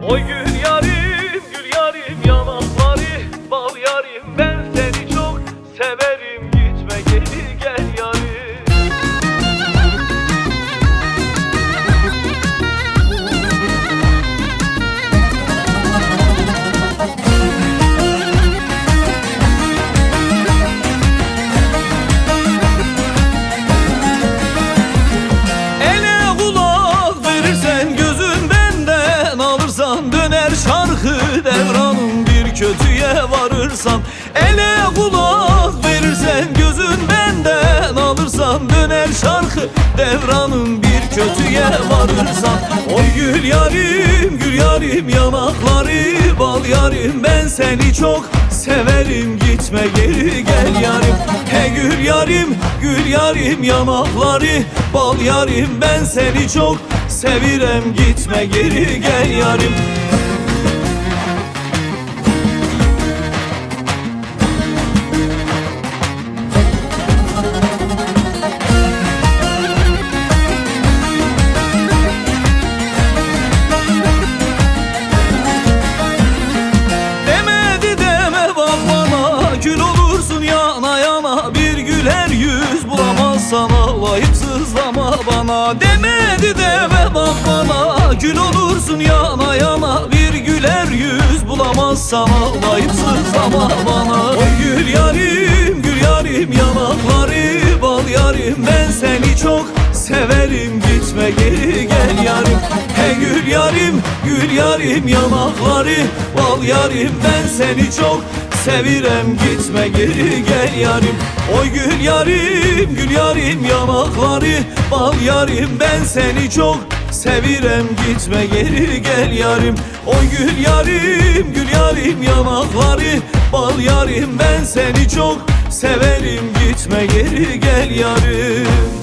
Oy gül yarim, gül yarim, yanakları bal yarim. Ben seni çok severim, gitme geri gel yarim. Ele kulak verirsen gözün benden alırsan, döner şarkı devranın bir kötüye varırsan. Ele kulak verirsen gözün benden alırsan, döner şarkı devranın bir kötüye varırsan. Oy gül yarim, gül yarim, yanakları bal yarim. Ben seni çok severim, gitme geri gel yarim. He gül yarim, gül yarim, yanakları bal yarim. Ben seni çok sevirem, gitme geri gel yarim. Demedi deme bak bana, gül olursun yana yana. Bir güler yüz bulamazsan ağlayıp sızlama bana. Demedi deme bak bana, gül olursun yana yana. Bir güler yüz bulamazsan ağlayıp sızlama bana. Oy gül yarim, gül yarim, yanakları bal yarim. Ben seni çok severim, gitme geri gel yarim. He gül yarim, gül yarim, yanakları bal yarim. Ben seni çok sevirem, gitme geri gel yarim. Oy gül yarim, gül yarim, yanakları bal yarim. Ben seni çok sevirem, gitme geri gel yarim. Oy gül yarim, gül yarim, yanakları bal yarim. Ben seni çok severim, gitme geri gel yarim.